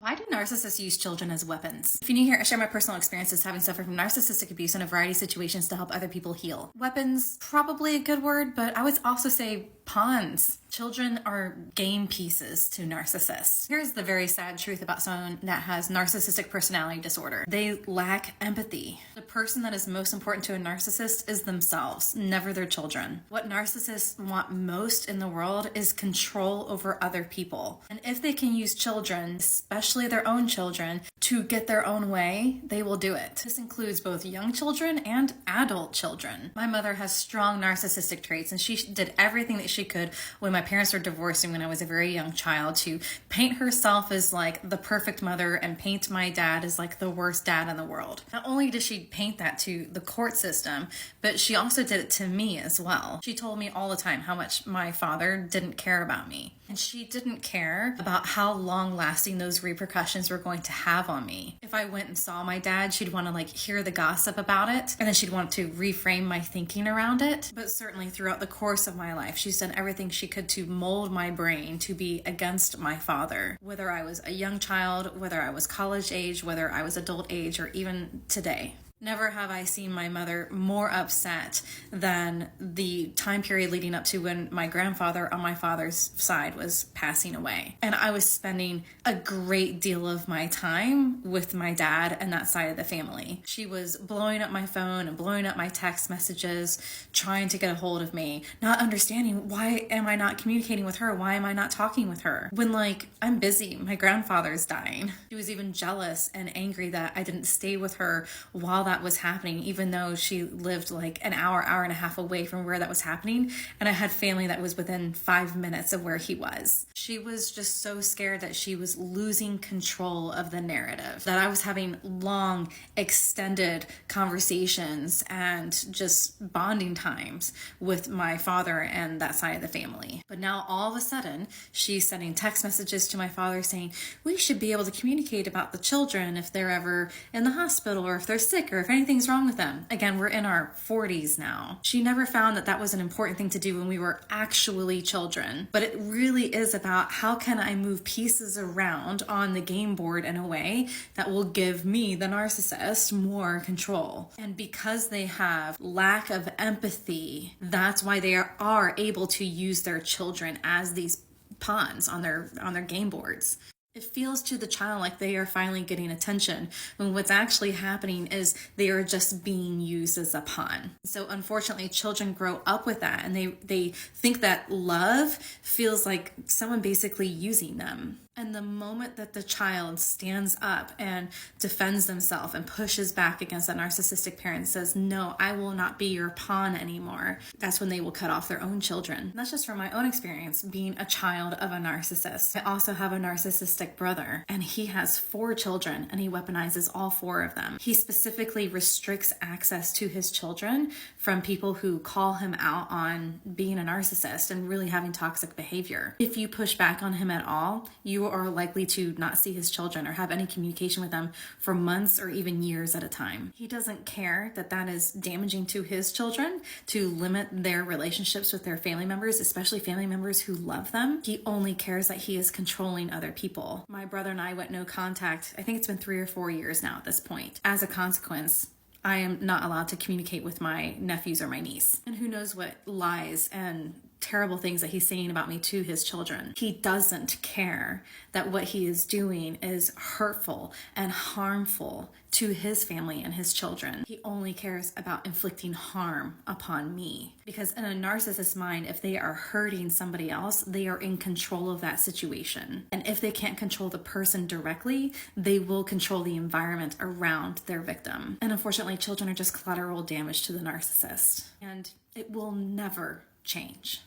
Why do narcissists use children as weapons? If you're new here, I share my personal experiences having suffered from narcissistic abuse in a variety of situations to help other people heal. Weapons, probably a good word, but I would also say pawns. Children are game pieces to narcissists. Here's the very sad truth about someone that has narcissistic personality disorder. They lack empathy. The person that is most important to a narcissist is themselves, never their children. What narcissists want most in the world is control over other people. And if they can use children, especially their own children, to get their own way, they will do it. This includes both young children and adult children. My mother has strong narcissistic traits, and she did everything that she could when my parents were divorcing when I was a very young child to paint herself as like the perfect mother and paint my dad as like the worst dad in the world. Not only did she paint that to the court system, but she also did it to me as well. She told me all the time how much my father didn't care about me. And she didn't care about how long lasting those repercussions were going to have on me. If I went and saw my dad, she'd want to like hear the gossip about it, and then she'd want to reframe my thinking around it. But certainly throughout the course of my life, she's done everything she could to mold my brain to be against my father. Whether I was a young child, whether I was college age, whether I was adult age, or even today. Never have I seen my mother more upset than the time period leading up to when my grandfather on my father's side was passing away. And I was spending a great deal of my time with my dad and that side of the family. She was blowing up my phone and blowing up my text messages, trying to get a hold of me, not understanding why am I not communicating with her? Why am I not talking with her? When like, I'm busy, my grandfather's dying. She was even jealous and angry that I didn't stay with her while that was happening, even though she lived like an hour and a half away from where that was happening, and I had family that was within 5 minutes of where he was. She was just so scared that she was losing control of the narrative, that I was having long, extended conversations and just bonding times with my father and that side of the family. But now all of a sudden, she's sending text messages to my father saying, we should be able to communicate about the children if they're ever in the hospital or if they're sick or if anything's wrong with them. Again, we're in our 40s now. She never found that that was an important thing to do when we were actually children. But it really is about how can I move pieces around on the game board in a way that will give me, the narcissist, more control. And because they have lack of empathy, that's why they are able to use their children as these pawns on their game boards. It feels to the child like they are finally getting attention when what's actually happening is they are just being used as a pawn. So unfortunately, children grow up with that and they think that love feels like someone basically using them. And the moment that the child stands up and defends themselves and pushes back against that narcissistic parent and says, no, I will not be your pawn anymore, that's when they will cut off their own children. And that's just from my own experience being a child of a narcissist. I also have a narcissistic brother, and he has 4 children, and he weaponizes all 4 of them. He specifically restricts access to his children from people who call him out on being a narcissist and really having toxic behavior. If you push back on him at all, you are likely to not see his children or have any communication with them for months or even years at a time. He doesn't care that that is damaging to his children, to limit their relationships with their family members, especially family members who love them. He only cares that he is controlling other people. My brother and I went no contact. I think it's been 3 or 4 years now at this point. As a consequence, I am not allowed to communicate with my nephews or my niece. And who knows what lies and terrible things that he's saying about me to his children. He doesn't care that what he is doing is hurtful and harmful to his family and his children. He only cares about inflicting harm upon me. Because in a narcissist's mind, if they are hurting somebody else, they are in control of that situation. And if they can't control the person directly, they will control the environment around their victim. And unfortunately, children are just collateral damage to the narcissist. And it will never change.